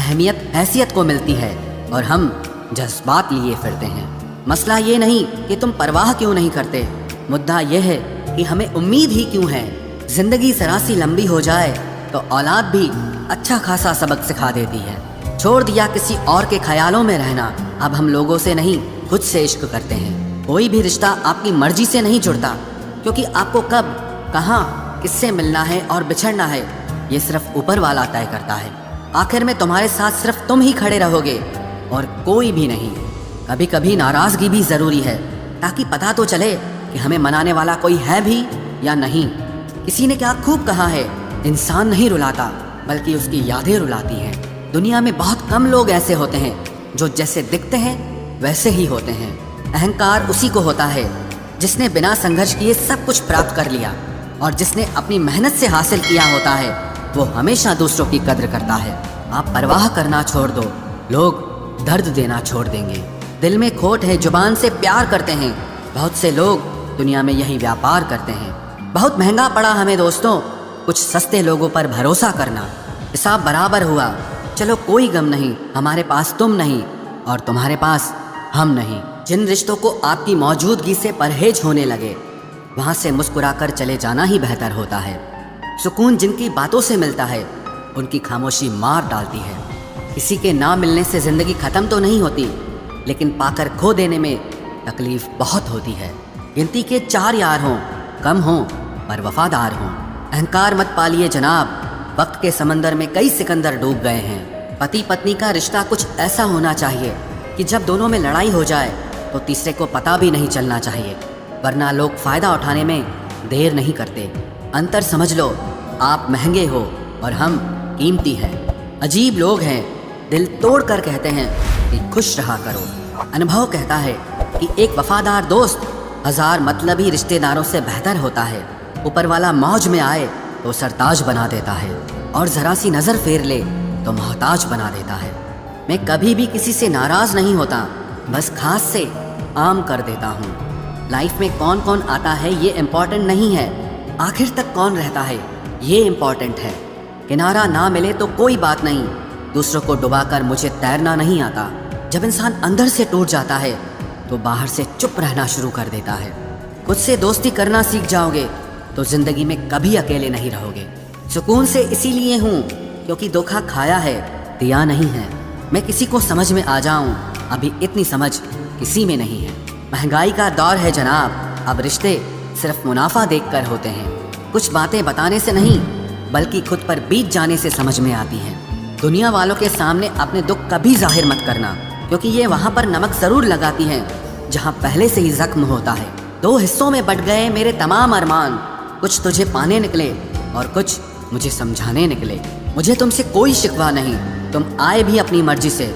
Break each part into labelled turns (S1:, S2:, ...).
S1: अहमियत हैसियत को मिलती है और हम जज्बात लिए फिरते हैं। मसला ये नहीं कि तुम परवाह क्यों नहीं करते, मुद्दा यह है कि हमें उम्मीद ही क्यों है। जिंदगी जरा सी लंबी हो जाए तो औलाद भी अच्छा खासा सबक सिखा देती है। छोड़ दिया किसी और के ख्यालों में रहना, अब हम लोगों से नहीं खुद से इश्क करते हैं। कोई भी रिश्ता आपकी मर्जी से नहीं जुड़ता, क्योंकि आपको कब, कहाँ, किससे मिलना है और बिछड़ना है ये सिर्फ ऊपर वाला तय करता है। आखिर में तुम्हारे साथ सिर्फ तुम ही खड़े रहोगे और कोई भी नहीं। कभी कभी नाराज़गी भी ज़रूरी है, ताकि पता तो चले कि हमें मनाने वाला कोई है भी या नहीं। किसी ने क्या खूब कहा है, इंसान नहीं रुलाता बल्कि उसकी यादें रुलाती हैं। दुनिया में बहुत कम लोग ऐसे होते हैं जो जैसे दिखते हैं वैसे ही होते हैं। अहंकार उसी को होता है जिसने बिना संघर्ष किए सब कुछ प्राप्त कर लिया, और जिसने अपनी मेहनत से हासिल किया होता है वो हमेशा दूसरों की कद्र करता है। आप परवाह करना छोड़ दो, लोग दर्द देना छोड़ देंगे। दिल में खोट है, जुबान से प्यार करते हैं। बहुत से लोग दुनिया में यही व्यापार करते हैं। बहुत महंगा पड़ा हमें दोस्तों कुछ सस्ते लोगों पर भरोसा करना। हिसाब बराबर हुआ, चलो कोई गम नहीं, हमारे पास तुम नहीं और तुम्हारे पास हम नहीं। जिन रिश्तों को आपकी मौजूदगी से परहेज होने लगे, वहाँ से मुस्कुराकर चले जाना ही बेहतर होता है। सुकून जिनकी बातों से मिलता है, उनकी खामोशी मार डालती है। किसी के ना मिलने से ज़िंदगी ख़त्म तो नहीं होती, लेकिन पाकर खो देने में तकलीफ़ बहुत होती है। गिनती के 4 यार हों, कम हों पर वफादार हों। अहंकार मत पालिए जनाब, वक्त के समंदर में कई सिकंदर डूब गए हैं। पति पत्नी का रिश्ता कुछ ऐसा होना चाहिए कि जब दोनों में लड़ाई हो जाए तो तीसरे को पता भी नहीं चलना चाहिए, वरना लोग फ़ायदा उठाने में देर नहीं करते। अंतर समझ लो, आप महंगे हो और हम कीमती हैं। अजीब लोग हैं, दिल तोड़ कर कहते हैं कि खुश रहा करो। अनुभव कहता है कि एक वफादार दोस्त 1000 मतलबी रिश्तेदारों से बेहतर होता है। ऊपर वाला मौज में आए तो सरताज बना देता है, और ज़रा सी नज़र फेर ले तो मोहताज बना देता है। मैं कभी भी किसी से नाराज़ नहीं होता, बस खास से आम कर देता हूँ। लाइफ में कौन कौन आता है ये इम्पॉर्टेंट नहीं है, आखिर तक कौन रहता है ये इम्पॉर्टेंट है। किनारा ना मिले तो कोई बात नहीं, दूसरों को डुबाकर मुझे तैरना नहीं आता। जब इंसान अंदर से टूट जाता है तो बाहर से चुप रहना शुरू कर देता है। खुद से दोस्ती करना सीख जाओगे तो जिंदगी में कभी अकेले नहीं रहोगे। सुकून से इसीलिए हूँ क्योंकि धोखा खाया है, दिया नहीं है। मैं किसी को समझ में आ जाऊँ, अभी इतनी समझ किसी में नहीं है। महंगाई का दौर है जनाब, अब रिश्ते सिर्फ मुनाफा देखकर होते हैं। कुछ बातें बताने से नहीं बल्कि खुद पर बीत जाने से समझ में आती हैं। दुनिया वालों के सामने अपने दुख कभी जाहिर मत करना, क्योंकि ये वहाँ पर नमक ज़रूर लगाती हैं जहाँ पहले से ही जख्म होता है। 2 हिस्सों में बट गए मेरे तमाम अरमान, कुछ तुझे पाने निकले और कुछ मुझे समझाने निकले। मुझे तुमसे कोई शिकवा नहीं, तुम आए भी अपनी मर्जी से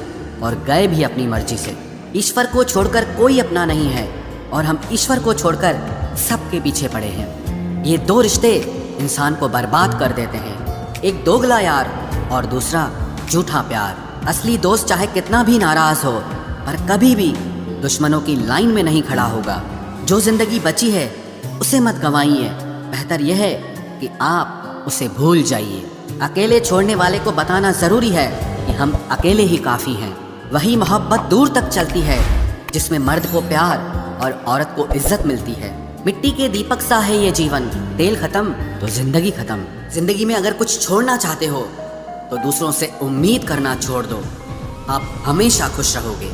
S1: और गए भी अपनी मर्जी से। ईश्वर को छोड़कर कोई अपना नहीं है और हम ईश्वर को छोड़कर सबके पीछे पड़े हैं। ये 2 रिश्ते इंसान को बर्बाद कर देते हैं, एक दोगला यार और दूसरा झूठा प्यार। असली दोस्त चाहे कितना भी नाराज़ हो पर कभी भी दुश्मनों की लाइन में नहीं खड़ा होगा। जो जिंदगी बची है उसे मत गंवाइए, बेहतर यह है कि आप उसे भूल जाइए। अकेले छोड़ने वाले को बताना ज़रूरी है कि हम अकेले ही काफ़ी हैं। वही मोहब्बत दूर तक चलती है जिसमें मर्द को प्यार और औरत को इज्जत मिलती है। मिट्टी के दीपक सा है ये जीवन, तेल खत्म तो जिंदगी खत्म। जिंदगी में अगर कुछ छोड़ना चाहते हो तो दूसरों से उम्मीद करना छोड़ दो, आप हमेशा खुश रहोगे।